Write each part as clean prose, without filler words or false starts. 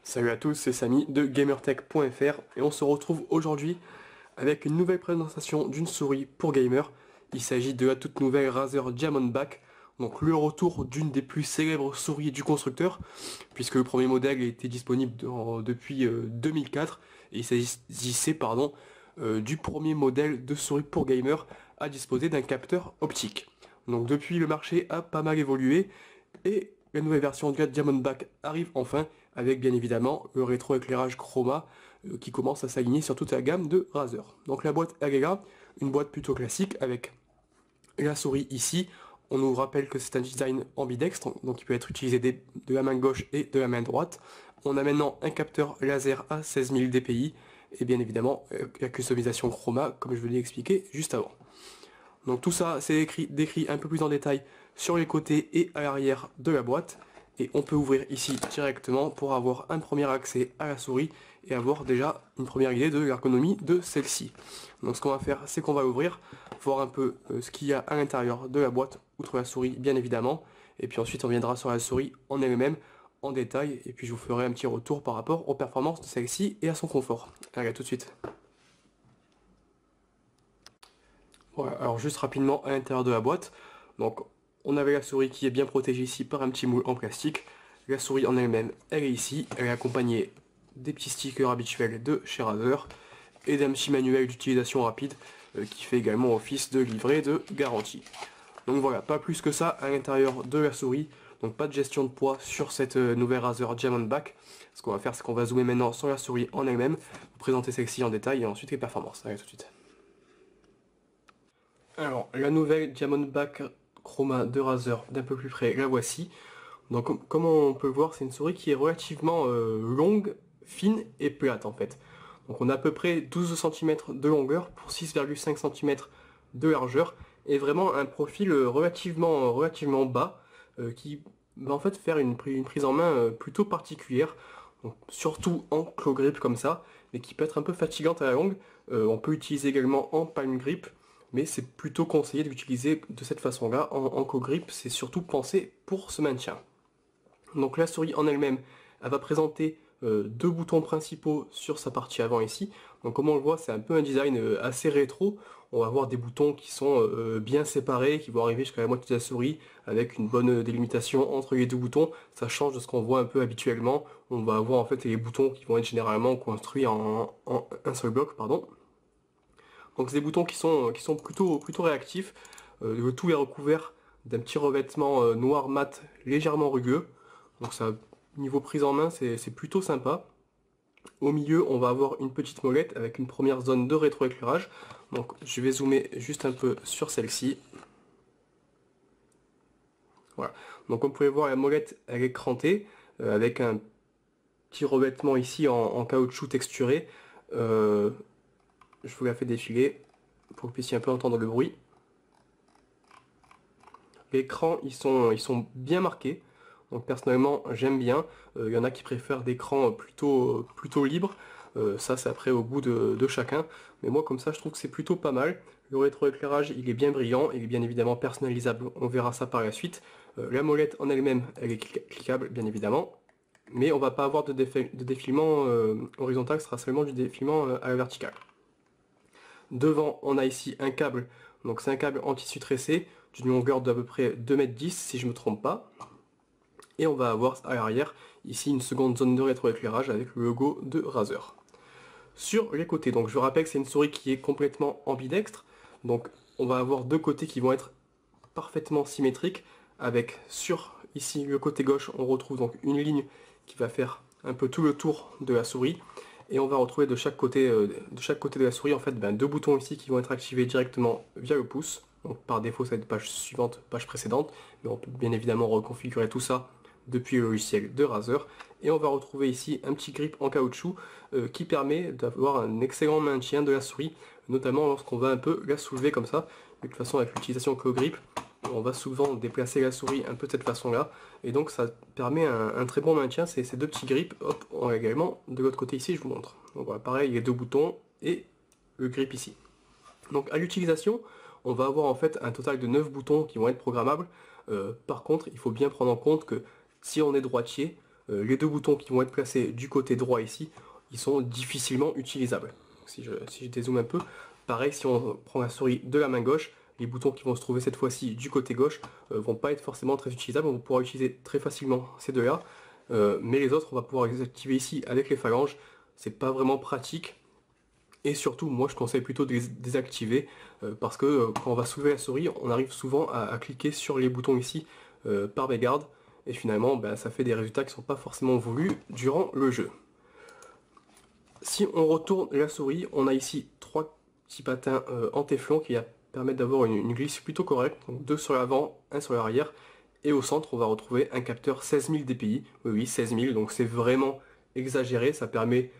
Salut à tous, c'est Samy de gamertech.fr et on se retrouve aujourd'hui avec une nouvelle présentation d'une souris pour gamer. Il s'agit de la toute nouvelle Razer Diamondback, donc le retour d'une des plus célèbres souris du constructeur, puisque le premier modèle était disponible depuis 2004 et il s'agissait du premier modèle de souris pour gamer à disposer d'un capteur optique. Donc depuis le marché a pas mal évolué et la nouvelle version de la Diamondback arrive enfin avec bien évidemment le rétroéclairage chroma qui commence à s'aligner sur toute la gamme de Razer. Donc la boîte elle est là, une boîte plutôt classique avec la souris ici. On nous rappelle que c'est un design ambidextre, donc il peut être utilisé de la main gauche et de la main droite. On a maintenant un capteur laser à 16 000 dpi et bien évidemment la customisation chroma comme je vous l'ai expliqué juste avant. Donc tout ça c'est décrit un peu plus en détail sur les côtés et à l'arrière de la boîte. Et on peut ouvrir ici directement pour avoir un premier accès à la souris et avoir déjà une première idée de l'ergonomie de celle-ci. Donc ce qu'on va faire, c'est qu'on va ouvrir, voir un peu ce qu'il y a à l'intérieur de la boîte, outre la souris bien évidemment. Et puis ensuite on viendra sur la souris en elle-même, en détail, et puis je vous ferai un petit retour par rapport aux performances de celle-ci et à son confort. Allez, à tout de suite. Voilà, alors juste rapidement à l'intérieur de la boîte, donc on avait la souris qui est bien protégée ici par un petit moule en plastique. La souris en elle-même, elle est ici, elle est accompagnée des petits stickers habituels de chez Razer et d'un petit manuel d'utilisation rapide qui fait également office de livret de garantie. Donc voilà, pas plus que ça à l'intérieur de la souris, donc pas de gestion de poids sur cette nouvelle Razer Diamondback. Ce qu'on va faire, c'est qu'on va zoomer maintenant sur la souris en elle-même, vous présenter celle-ci en détail et ensuite les performances. Allez, tout de suite. Alors, la nouvelle Diamondback Chroma de Razer, d'un peu plus près, la voici. Donc, comme on peut le voir, c'est une souris qui est relativement longue, fine et plate en fait. Donc, on a à peu près 12 cm de longueur pour 6,5 cm de largeur et vraiment un profil relativement bas qui va en fait faire une prise en main plutôt particulière. Donc, surtout en claw grip comme ça, mais qui peut être un peu fatigante à la longue. On peut utiliser également en palm grip, mais c'est plutôt conseillé de l'utiliser de cette façon-là. En co-grip, c'est surtout pensé pour ce maintien. Donc la souris en elle-même, elle va présenter deux boutons principaux sur sa partie avant ici. Donc comme on le voit, c'est un peu un design assez rétro. On va avoir des boutons qui sont bien séparés, qui vont arriver jusqu'à la moitié de la souris, avec une bonne délimitation entre les deux boutons. Ça change de ce qu'on voit un peu habituellement. On va avoir en fait les boutons qui vont être généralement construits en un seul bloc, pardon. Donc c'est des boutons qui sont plutôt réactifs. Le tout est recouvert d'un petit revêtement noir mat légèrement rugueux. Donc ça, niveau prise en main, c'est plutôt sympa. Au milieu, on va avoir une petite molette avec une première zone de rétroéclairage. Donc je vais zoomer juste un peu sur celle-ci. Voilà. Donc comme vous pouvez voir, la molette elle est crantée avec un petit revêtement ici en caoutchouc texturé. Je vous la fais défiler pour que vous puissiez un peu entendre le bruit. Les crans ils sont bien marqués, donc personnellement j'aime bien. Il y en a qui préfèrent des crans plutôt libres, ça c'est après au goût de chacun, mais moi comme ça je trouve que c'est plutôt pas mal. Le rétroéclairage il est bien brillant, il est bien évidemment personnalisable, on verra ça par la suite. La molette en elle-même elle est cliquable bien évidemment, mais on va pas avoir de défilement horizontal, ce sera seulement du défilement à la verticale. Devant, on a ici un câble, donc c'est un câble en tissu tressé, d'une longueur d'à peu près 2,10 m si je ne me trompe pas. Et on va avoir à l'arrière, ici une seconde zone de rétroéclairage avec le logo de Razer. Sur les côtés, donc je vous rappelle que c'est une souris qui est complètement ambidextre, donc on va avoir deux côtés qui vont être parfaitement symétriques, avec sur ici le côté gauche, on retrouve donc une ligne qui va faire un peu tout le tour de la souris, et on va retrouver de chaque côté de la souris en fait deux boutons ici qui vont être activés directement via le pouce. Donc par défaut ça va être page suivante, page précédente, mais on peut bien évidemment reconfigurer tout ça depuis le logiciel de Razer. Et on va retrouver ici un petit grip en caoutchouc qui permet d'avoir un excellent maintien de la souris, notamment lorsqu'on va un peu la soulever comme ça. De toute façon avec l'utilisation claw grip, on va souvent déplacer la souris un peu de cette façon là, et donc ça permet un très bon maintien. Ces deux petits grips, hop, on a également de l'autre côté ici, je vous montre. Donc voilà, pareil, les deux boutons et le grip ici. Donc à l'utilisation, on va avoir en fait un total de 9 boutons qui vont être programmables. Par contre, il faut bien prendre en compte que si on est droitier, les deux boutons qui vont être placés du côté droit ici, ils sont difficilement utilisables. Si je dézoome un peu, pareil si on prend la souris de la main gauche, les boutons qui vont se trouver cette fois-ci du côté gauche vont pas être forcément très utilisables, on va pouvoir utiliser très facilement ces deux-là, mais les autres on va pouvoir les activer ici avec les phalanges, c'est pas vraiment pratique, et surtout moi je conseille plutôt de les désactiver, parce que quand on va soulever la souris, on arrive souvent à cliquer sur les boutons ici par mégarde, et finalement ben, ça fait des résultats qui ne sont pas forcément voulus durant le jeu. Si on retourne la souris, on a ici trois petits patins en téflon qui permettent d'avoir une glisse plutôt correcte. Donc deux sur l'avant, un sur l'arrière. Et au centre, on va retrouver un capteur 16 000 dpi. Oui, 16 000, donc c'est vraiment exagéré. Ça permet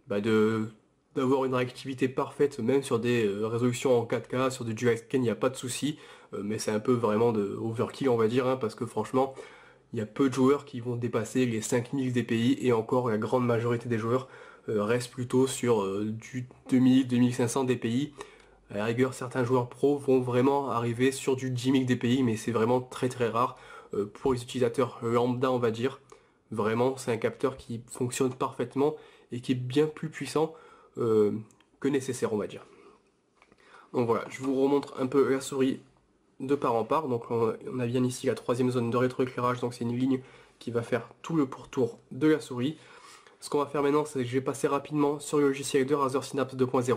bah, d'avoir une réactivité parfaite, même sur des résolutions en 4K, sur du dual scan, il n'y a pas de souci. Mais c'est un peu vraiment de overkill, on va dire, hein, parce que franchement, il y a peu de joueurs qui vont dépasser les 5000 dpi, et encore la grande majorité des joueurs reste plutôt sur du 2000-2500 dpi. À la rigueur, certains joueurs pro vont vraiment arriver sur du 10 000 dpi, mais c'est vraiment très très rare. Pour les utilisateurs lambda, on va dire, vraiment c'est un capteur qui fonctionne parfaitement et qui est bien plus puissant que nécessaire, on va dire. Donc voilà, je vous remontre un peu la souris de part en part. Donc on a bien ici la troisième zone de rétroéclairage, donc c'est une ligne qui va faire tout le pourtour de la souris. Ce qu'on va faire maintenant, c'est que je vais passer rapidement sur le logiciel de Razer Synapse 2.0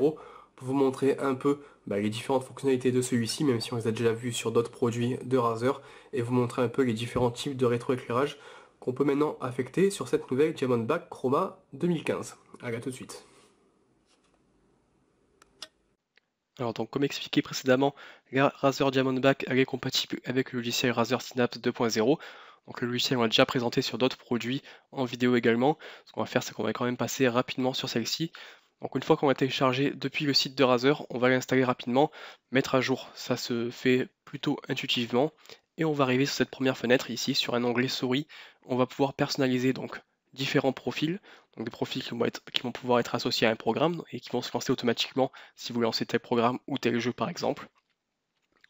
pour vous montrer un peu les différentes fonctionnalités de celui-ci, même si on les a déjà vues sur d'autres produits de Razer, et vous montrer un peu les différents types de rétroéclairage qu'on peut maintenant affecter sur cette nouvelle Diamondback Chroma 2015. Allez, à tout de suite. Alors donc comme expliqué précédemment, la Razer Diamondback elle est compatible avec le logiciel Razer Synapse 2.0. Donc le logiciel on l'a déjà présenté sur d'autres produits, en vidéo également. Ce qu'on va faire c'est qu'on va quand même passer rapidement sur celle-ci. Donc une fois qu'on l'a téléchargé depuis le site de Razer, on va l'installer rapidement, mettre à jour, ça se fait plutôt intuitivement. Et on va arriver sur cette première fenêtre ici, sur un onglet souris. On va pouvoir personnaliser donc différents profils, donc des profils qui vont pouvoir être associés à un programme et qui vont se lancer automatiquement si vous lancez tel programme ou tel jeu par exemple.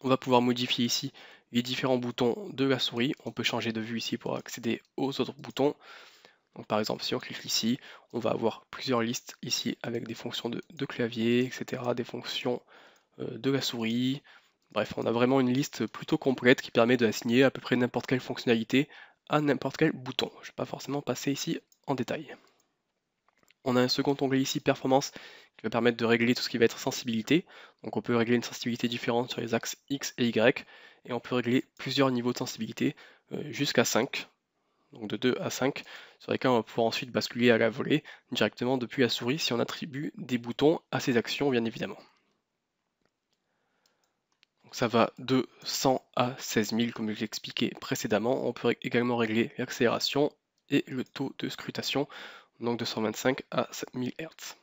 On va pouvoir modifier ici les différents boutons de la souris. On peut changer de vue ici pour accéder aux autres boutons. Donc par exemple, si on clique ici, on va avoir plusieurs listes ici avec des fonctions de clavier, etc., des fonctions de la souris. Bref, on a vraiment une liste plutôt complète qui permet d'assigner à peu près n'importe quelle fonctionnalité à n'importe quel bouton. Je ne vais pas forcément passer ici en détail. On a un second onglet ici, performance, qui va permettre de régler tout ce qui va être sensibilité. Donc on peut régler une sensibilité différente sur les axes X et Y, et on peut régler plusieurs niveaux de sensibilité, jusqu'à 5, donc de 2 à 5, sur lesquels on va pouvoir ensuite basculer à la volée directement depuis la souris si on attribue des boutons à ces actions, bien évidemment. Donc ça va de 100 à 16 000, comme je l'ai expliqué précédemment. On peut également régler l'accélération et le taux de scrutation, donc de 125 à 7000 Hz.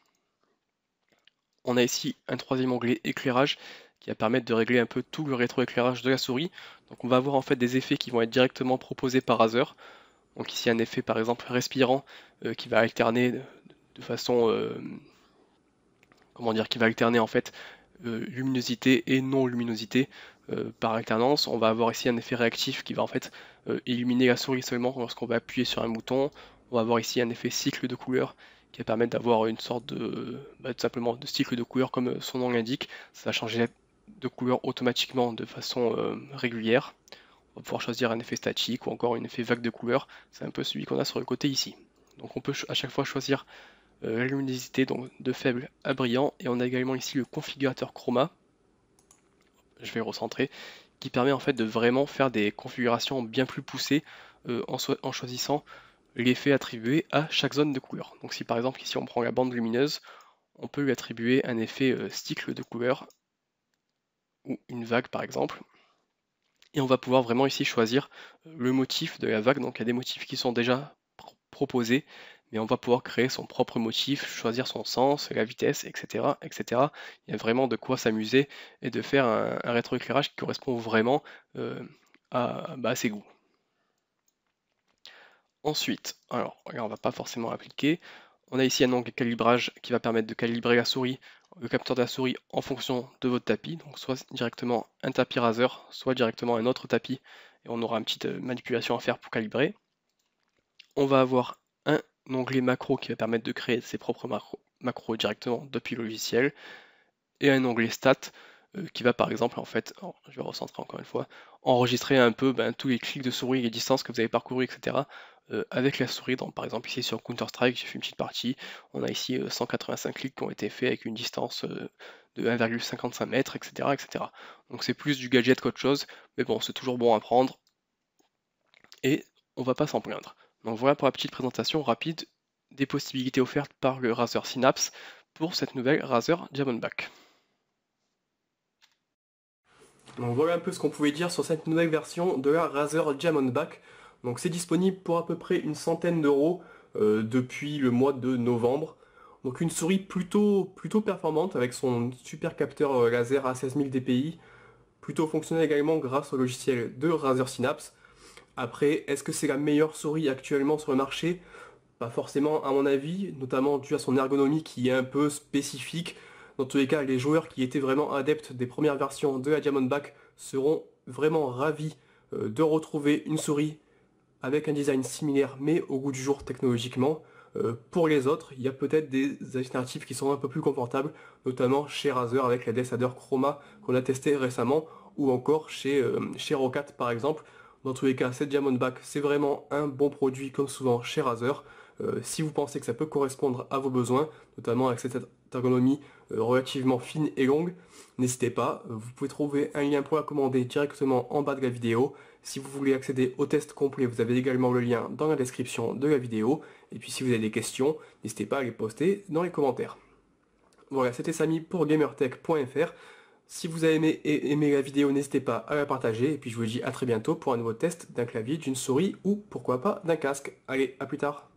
On a ici un troisième onglet éclairage qui va permettre de régler un peu tout le rétroéclairage de la souris. Donc on va avoir en fait des effets qui vont être directement proposés par Razer. Donc ici un effet par exemple respirant qui va alterner de façon comment dire, qui va alterner en fait luminosité et non luminosité par alternance. On va avoir ici un effet réactif qui va en fait illuminer la souris seulement lorsqu'on va appuyer sur un bouton. On va avoir ici un effet cycle de couleur qui va permettre d'avoir une sorte de tout simplement de cycle de couleur comme son nom l'indique. Ça va changer de couleur automatiquement de façon régulière. On va pouvoir choisir un effet statique ou encore un effet vague de couleur. C'est un peu celui qu'on a sur le côté ici. Donc on peut à chaque fois choisir la luminosité donc de faible à brillant, et on a également ici le configurateur chroma, je vais recentrer, qui permet en fait de vraiment faire des configurations bien plus poussées en choisissant l'effet attribué à chaque zone de couleur. Donc si par exemple ici on prend la bande lumineuse, on peut lui attribuer un effet cycle de couleur ou une vague par exemple. Et on va pouvoir vraiment ici choisir le motif de la vague. Donc il y a des motifs qui sont déjà proposés, mais on va pouvoir créer son propre motif, choisir son sens, la vitesse, etc., etc. Il y a vraiment de quoi s'amuser et de faire un rétroéclairage qui correspond vraiment à ses goûts. Ensuite, alors là on va pas forcément appliquer. On a ici un onglet calibrage qui va permettre de calibrer la souris, le capteur de la souris en fonction de votre tapis, donc soit directement un tapis Razer, soit directement un autre tapis, et on aura une petite manipulation à faire pour calibrer. On va avoir un onglet macro qui va permettre de créer ses propres macros directement depuis le logiciel, et un onglet stats qui va par exemple en fait, je vais recentrer encore une fois, enregistrer un peu tous les clics de souris, les distances que vous avez parcourues, etc. Avec la souris. Donc, par exemple ici sur Counter-Strike, j'ai fait une petite partie, on a ici 185 clics qui ont été faits avec une distance de 1,55 mètres, etc., etc. Donc c'est plus du gadget qu'autre chose, mais bon, c'est toujours bon à prendre, et on va pas s'en plaindre. Donc voilà pour la petite présentation rapide des possibilités offertes par le Razer Synapse pour cette nouvelle Razer Diamondback. Donc voilà un peu ce qu'on pouvait dire sur cette nouvelle version de la Razer Diamondback. Donc c'est disponible pour à peu près une centaine d'euros depuis le mois de novembre. Donc une souris plutôt performante avec son super capteur laser à 16000 dpi, plutôt fonctionnel également grâce au logiciel de Razer Synapse. Après, est-ce que c'est la meilleure souris actuellement sur le marché? Pas forcément à mon avis, notamment dû à son ergonomie qui est un peu spécifique. Dans tous les cas, les joueurs qui étaient vraiment adeptes des premières versions de la Diamondback seront vraiment ravis de retrouver une souris avec un design similaire mais au goût du jour technologiquement. Pour les autres, il y a peut-être des alternatives qui sont un peu plus confortables, notamment chez Razer avec la Desader Chroma qu'on a testé récemment, ou encore chez Rocat par exemple. Dans tous les cas, cette Diamondback, c'est vraiment un bon produit comme souvent chez Razer. Si vous pensez que ça peut correspondre à vos besoins, notamment avec cette ergonomie relativement fine et longue, n'hésitez pas, vous pouvez trouver un lien pour la commander directement en bas de la vidéo. Si vous voulez accéder au test complet, vous avez également le lien dans la description de la vidéo. Et puis si vous avez des questions, n'hésitez pas à les poster dans les commentaires. Voilà, c'était Samy pour gamertech.fr. Si vous avez aimé la vidéo, n'hésitez pas à la partager. Et puis je vous dis à très bientôt pour un nouveau test d'un clavier, d'une souris ou pourquoi pas d'un casque. Allez, à plus tard.